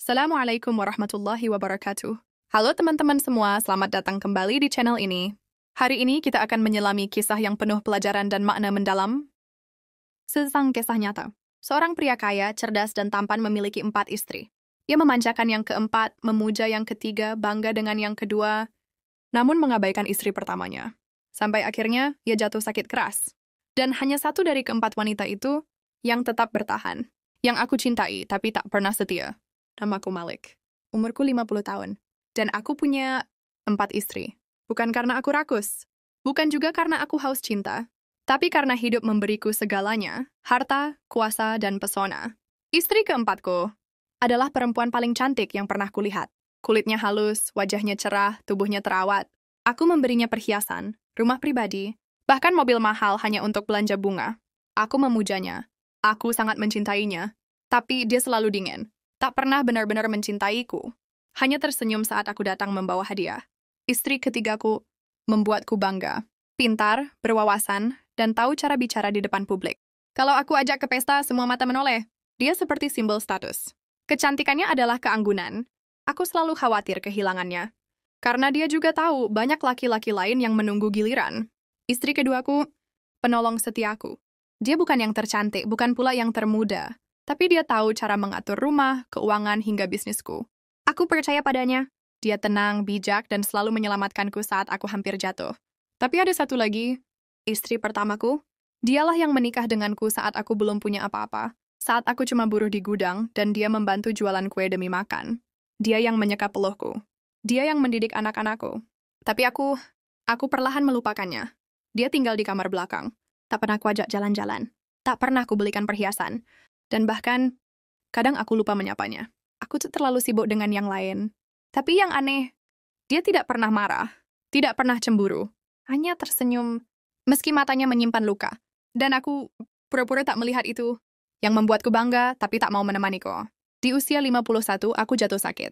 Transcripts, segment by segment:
Assalamualaikum warahmatullahi wabarakatuh. Halo teman-teman semua, selamat datang kembali di channel ini. Hari ini kita akan menyelami kisah yang penuh pelajaran dan makna mendalam. Tentang kisah nyata. Seorang pria kaya, cerdas, dan tampan memiliki 4 istri. Ia memanjakan yang keempat, memuja yang ketiga, bangga dengan yang kedua, namun mengabaikan istri pertamanya. Sampai akhirnya, ia jatuh sakit keras. Dan hanya satu dari keempat wanita itu yang tetap bertahan. Yang aku cintai, tapi tak pernah setia. Namaku Malik. Umurku 50 tahun. Dan aku punya 4 istri. Bukan karena aku rakus. Bukan juga karena aku haus cinta. Tapi karena hidup memberiku segalanya, harta, kuasa, dan pesona. Istri keempatku adalah perempuan paling cantik yang pernah kulihat. Kulitnya halus, wajahnya cerah, tubuhnya terawat. Aku memberinya perhiasan, rumah pribadi, bahkan mobil mahal hanya untuk belanja bunga. Aku memujanya. Aku sangat mencintainya. Tapi dia selalu dingin. Tak pernah benar-benar mencintaiku. Hanya tersenyum saat aku datang membawa hadiah. Istri ketigaku membuatku bangga. Pintar, berwawasan, dan tahu cara bicara di depan publik. Kalau aku ajak ke pesta, semua mata menoleh. Dia seperti simbol status. Kecantikannya adalah keanggunan. Aku selalu khawatir kehilangannya. Karena dia juga tahu banyak laki-laki lain yang menunggu giliran. Istri keduaku, penolong setiaku. Dia bukan yang tercantik, bukan pula yang termuda. Tapi dia tahu cara mengatur rumah, keuangan, hingga bisnisku. Aku percaya padanya. Dia tenang, bijak, dan selalu menyelamatkanku saat aku hampir jatuh. Tapi ada satu lagi, istri pertamaku. Dialah yang menikah denganku saat aku belum punya apa-apa. Saat aku cuma buruh di gudang, dan dia membantu jualan kue demi makan. Dia yang menyeka peluhku. Dia yang mendidik anak-anakku. Tapi aku perlahan melupakannya. Dia tinggal di kamar belakang. Tak pernah kuajak jalan-jalan. Tak pernah kubelikan perhiasan. Dan bahkan, kadang aku lupa menyapanya. Aku terlalu sibuk dengan yang lain. Tapi yang aneh, dia tidak pernah marah, tidak pernah cemburu, hanya tersenyum, meski matanya menyimpan luka. Dan aku pura-pura tak melihat itu, yang membuatku bangga, tapi tak mau menemaniku. Di usia 51, aku jatuh sakit.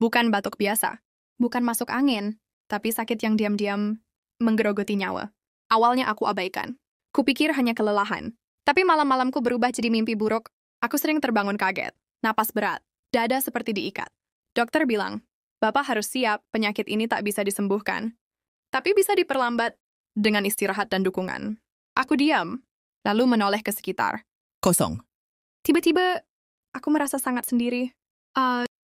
Bukan batuk biasa, bukan masuk angin, tapi sakit yang diam-diam menggerogoti nyawa. Awalnya aku abaikan. Kupikir hanya kelelahan. Tapi malam-malamku berubah jadi mimpi buruk. Aku sering terbangun kaget, napas berat, dada seperti diikat. Dokter bilang, Bapak harus siap, penyakit ini tak bisa disembuhkan. Tapi bisa diperlambat dengan istirahat dan dukungan. Aku diam, lalu menoleh ke sekitar. Kosong. Tiba-tiba, aku merasa sangat sendiri.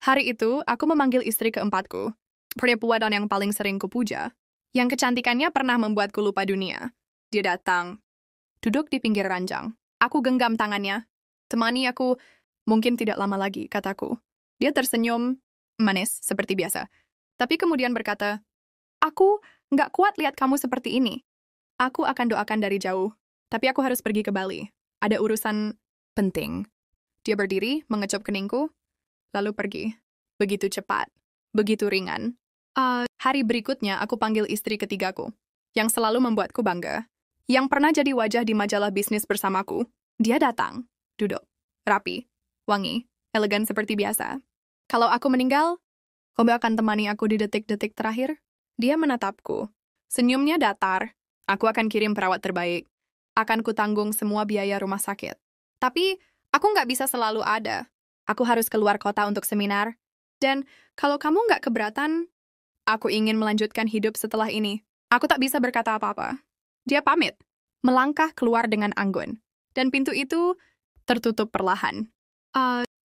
Hari itu, aku memanggil istri keempatku, perempuan yang paling sering kupuja, yang kecantikannya pernah membuatku lupa dunia. Dia datang, duduk di pinggir ranjang. Aku genggam tangannya. Temani aku, mungkin tidak lama lagi, kataku. Dia tersenyum, manis, seperti biasa. Tapi kemudian berkata, aku nggak kuat lihat kamu seperti ini. Aku akan doakan dari jauh. Tapi aku harus pergi ke Bali. Ada urusan penting. Dia berdiri, mengecup keningku, lalu pergi. Begitu cepat, begitu ringan. Hari berikutnya, aku panggil istri ketigaku, yang selalu membuatku bangga. Yang pernah jadi wajah di majalah bisnis bersamaku. Dia datang, duduk, rapi, wangi, elegan seperti biasa. Kalau aku meninggal, kamu akan temani aku di detik-detik terakhir? Dia menatapku. Senyumnya datar. Aku akan kirim perawat terbaik. Akan kutanggung semua biaya rumah sakit. Tapi, aku nggak bisa selalu ada. Aku harus keluar kota untuk seminar. Dan, kalau kamu nggak keberatan, aku ingin melanjutkan hidup setelah ini. Aku tak bisa berkata apa-apa. Dia pamit, melangkah keluar dengan anggun, dan pintu itu tertutup perlahan.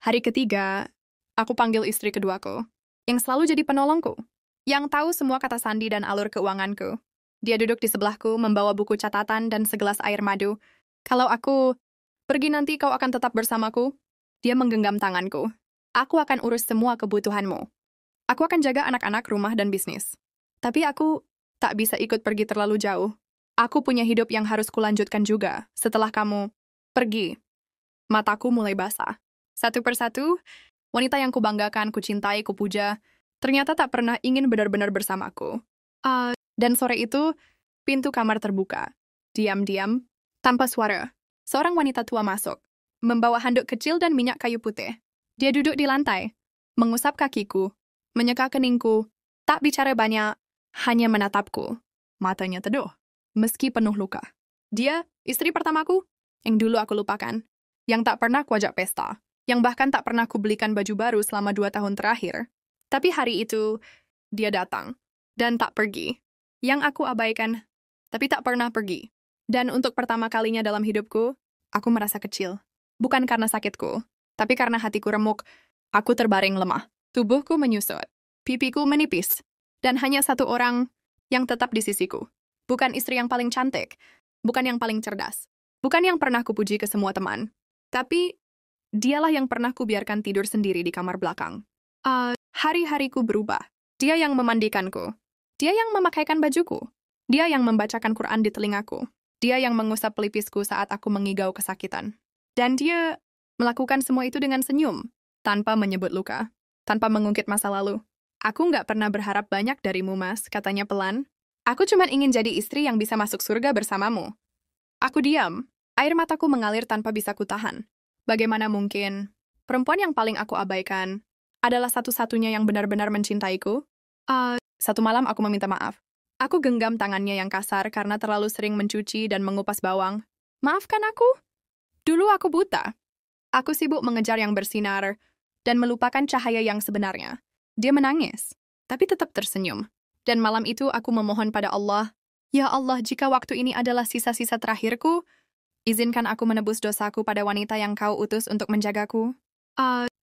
Hari ketiga, aku panggil istri keduaku, yang selalu jadi penolongku, yang tahu semua kata sandi dan alur keuanganku. Dia duduk di sebelahku, membawa buku catatan dan segelas air madu. Kalau aku pergi nanti kau akan tetap bersamaku? Dia menggenggam tanganku. Aku akan urus semua kebutuhanmu. Aku akan jaga anak-anak, rumah, dan bisnis. Tapi aku tak bisa ikut pergi terlalu jauh. Aku punya hidup yang harus kulanjutkan juga setelah kamu pergi. Mataku mulai basah. Satu persatu, wanita yang kubanggakan, kucintai, kupuja, ternyata tak pernah ingin benar-benar bersamaku. Dan sore itu, pintu kamar terbuka. Diam-diam, tanpa suara, seorang wanita tua masuk, membawa handuk kecil dan minyak kayu putih. Dia duduk di lantai, mengusap kakiku, menyeka keningku, tak bicara banyak, hanya menatapku. Matanya teduh, meski penuh luka. Dia, istri pertamaku, yang dulu aku lupakan, yang tak pernah kuajak pesta. yang bahkan tak pernah kubelikan baju baru selama 2 tahun terakhir. Tapi hari itu, dia datang, dan tak pergi. Yang aku abaikan, tapi tak pernah pergi. Dan untuk pertama kalinya dalam hidupku, aku merasa kecil. Bukan karena sakitku, tapi karena hatiku remuk. Aku terbaring lemah. Tubuhku menyusut. Pipiku menipis. Dan hanya satu orang yang tetap di sisiku. Bukan istri yang paling cantik. Bukan yang paling cerdas. Bukan yang pernah kupuji ke semua teman. Tapi, dialah yang pernah kubiarkan tidur sendiri di kamar belakang. Hari-hariku berubah. Dia yang memandikanku. Dia yang memakaikan bajuku. Dia yang membacakan Quran di telingaku. Dia yang mengusap pelipisku saat aku mengigau kesakitan. Dan dia melakukan semua itu dengan senyum, tanpa menyebut luka, tanpa mengungkit masa lalu. Aku nggak pernah berharap banyak darimu, Mas, katanya pelan. Aku cuma ingin jadi istri yang bisa masuk surga bersamamu. Aku diam. Air mataku mengalir tanpa bisa kutahan. Bagaimana mungkin? Perempuan yang paling aku abaikan adalah satu-satunya yang benar-benar mencintaiku. Satu malam aku meminta maaf. Aku genggam tangannya yang kasar karena terlalu sering mencuci dan mengupas bawang. Maafkan aku. Dulu aku buta. Aku sibuk mengejar yang bersinar dan melupakan cahaya yang sebenarnya. Dia menangis, tapi tetap tersenyum. Dan malam itu aku memohon pada Allah, "Ya Allah, jika waktu ini adalah sisa-sisa terakhirku, izinkan aku menebus dosaku pada wanita yang kau utus untuk menjagaku."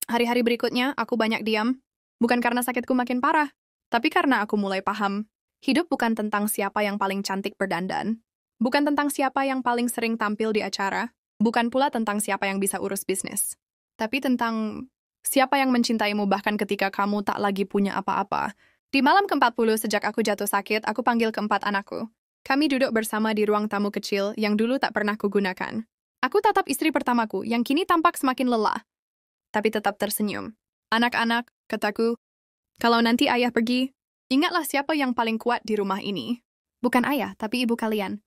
Hari-hari berikutnya, aku banyak diam. Bukan karena sakitku makin parah, tapi karena aku mulai paham. Hidup bukan tentang siapa yang paling cantik berdandan. Bukan tentang siapa yang paling sering tampil di acara. Bukan pula tentang siapa yang bisa urus bisnis. Tapi tentang siapa yang mencintaimu bahkan ketika kamu tak lagi punya apa-apa. Di malam ke-40 sejak aku jatuh sakit, aku panggil keempat anakku. Kami duduk bersama di ruang tamu kecil yang dulu tak pernah kugunakan. Aku tatap istri pertamaku yang kini tampak semakin lelah, tapi tetap tersenyum. "Anak-anak," kataku, "kalau nanti ayah pergi, ingatlah siapa yang paling kuat di rumah ini. Bukan ayah, tapi ibu kalian.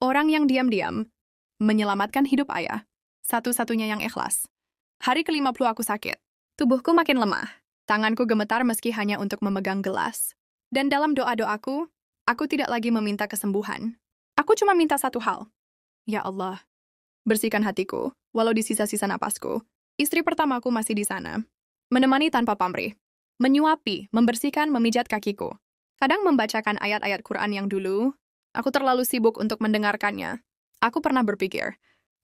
Orang yang diam-diam menyelamatkan hidup ayah. Satu-satunya yang ikhlas." Hari ke-50 aku sakit. Tubuhku makin lemah. Tanganku gemetar meski hanya untuk memegang gelas. Dan dalam doa-doaku, aku tidak lagi meminta kesembuhan. Aku cuma minta satu hal. Ya Allah, bersihkan hatiku, walau di sisa-sisa napasku. Istri pertamaku masih di sana. Menemani tanpa pamrih. Menyuapi, membersihkan, memijat kakiku. Kadang membacakan ayat-ayat Quran yang dulu, aku terlalu sibuk untuk mendengarkannya. Aku pernah berpikir,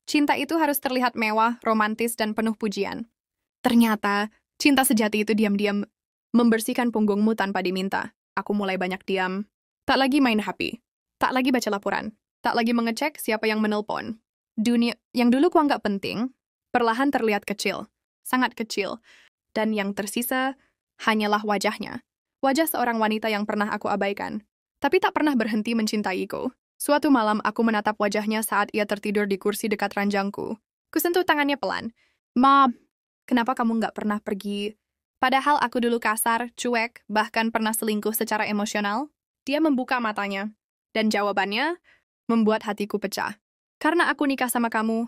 cinta itu harus terlihat mewah, romantis, dan penuh pujian. Ternyata, cinta sejati itu diam-diam membersihkan punggungmu tanpa diminta. Aku mulai banyak diam. Tak lagi main HP. Tak lagi baca laporan. Tak lagi mengecek siapa yang menelpon. Dunia yang dulu kuanggap penting, perlahan terlihat kecil. Sangat kecil. Dan yang tersisa hanyalah wajahnya. Wajah seorang wanita yang pernah aku abaikan. Tapi tak pernah berhenti mencintaiku. Suatu malam aku menatap wajahnya saat ia tertidur di kursi dekat ranjangku. Kusentuh tangannya pelan. "Ma, kenapa kamu nggak pernah pergi?" Padahal aku dulu kasar, cuek, bahkan pernah selingkuh secara emosional. Dia membuka matanya. Dan jawabannya membuat hatiku pecah. "Karena aku nikah sama kamu,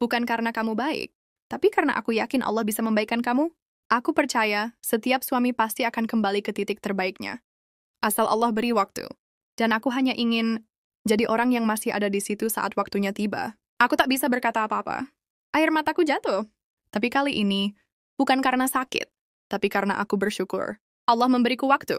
bukan karena kamu baik, tapi karena aku yakin Allah bisa membaikkan kamu. Aku percaya setiap suami pasti akan kembali ke titik terbaiknya. Asal Allah beri waktu. Dan aku hanya ingin jadi orang yang masih ada di situ saat waktunya tiba." Aku tak bisa berkata apa-apa. Air mataku jatuh. Tapi kali ini, bukan karena sakit, tapi karena aku bersyukur. Allah memberiku waktu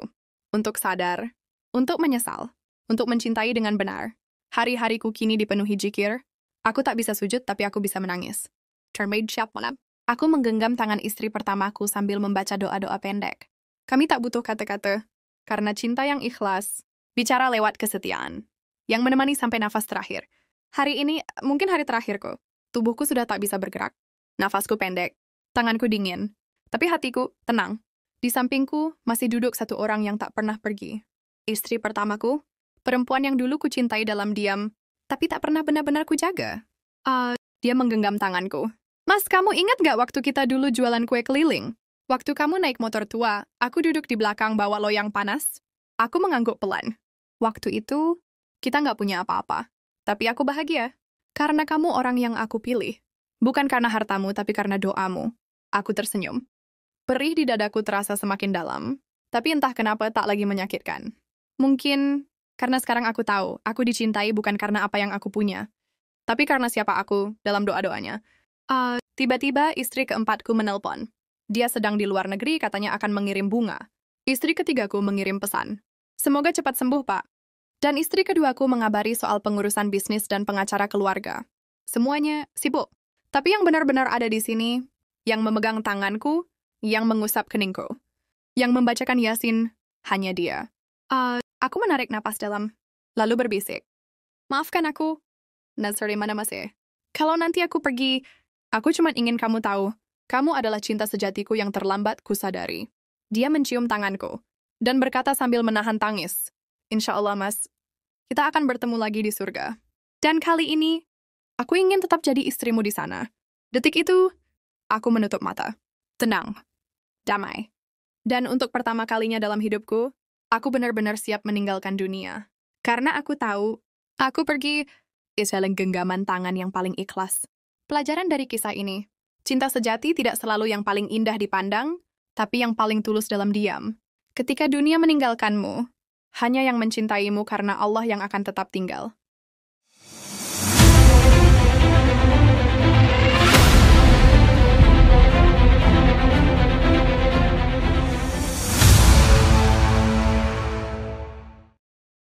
untuk sadar, untuk menyesal, untuk mencintai dengan benar. Hari-hariku kini dipenuhi zikir. Aku tak bisa sujud, tapi aku bisa menangis. Termaid siap malam. Aku menggenggam tangan istri pertamaku sambil membaca doa-doa pendek. Kami tak butuh kata-kata, karena cinta yang ikhlas, bicara lewat kesetiaan, yang menemani sampai nafas terakhir. Hari ini mungkin hari terakhirku. Tubuhku sudah tak bisa bergerak. Nafasku pendek. Tanganku dingin. Tapi hatiku tenang. Di sampingku masih duduk satu orang yang tak pernah pergi. Istri pertamaku, perempuan yang dulu kucintai dalam diam, tapi tak pernah benar-benar kujaga. Dia menggenggam tanganku. "Mas, kamu ingat gak waktu kita dulu jualan kue keliling? Waktu kamu naik motor tua, aku duduk di belakang bawa loyang panas." Aku mengangguk pelan. "Waktu itu, kita nggak punya apa-apa. Tapi aku bahagia. Karena kamu orang yang aku pilih. Bukan karena hartamu, tapi karena doamu." Aku tersenyum. Perih di dadaku terasa semakin dalam, tapi entah kenapa tak lagi menyakitkan. Mungkin karena sekarang aku tahu, aku dicintai bukan karena apa yang aku punya, tapi karena siapa aku dalam doa-doanya. Tiba-tiba istri keempatku menelpon. Dia sedang di luar negeri, katanya akan mengirim bunga. Istri ketigaku mengirim pesan. Semoga cepat sembuh, Pak. Dan istri keduaku mengabari soal pengurusan bisnis dan pengacara keluarga. Semuanya sibuk. Tapi yang benar-benar ada di sini, yang memegang tanganku, yang mengusap keningku, yang membacakan Yasin, hanya dia. Aku menarik napas dalam, lalu berbisik. Maafkan aku, Nazari mana masih? Kalau nanti aku pergi, aku cuma ingin kamu tahu, kamu adalah cinta sejatiku yang terlambat kusadari. Dia mencium tanganku, dan berkata sambil menahan tangis, Insya Allah, Mas, kita akan bertemu lagi di surga. Dan kali ini, aku ingin tetap jadi istrimu di sana. Detik itu, aku menutup mata. Tenang. Damai. Dan untuk pertama kalinya dalam hidupku, aku benar-benar siap meninggalkan dunia. Karena aku tahu, aku pergi saling genggaman tangan yang paling ikhlas. Pelajaran dari kisah ini, cinta sejati tidak selalu yang paling indah dipandang, tapi yang paling tulus dalam diam. Ketika dunia meninggalkanmu, hanya yang mencintaimu karena Allah yang akan tetap tinggal.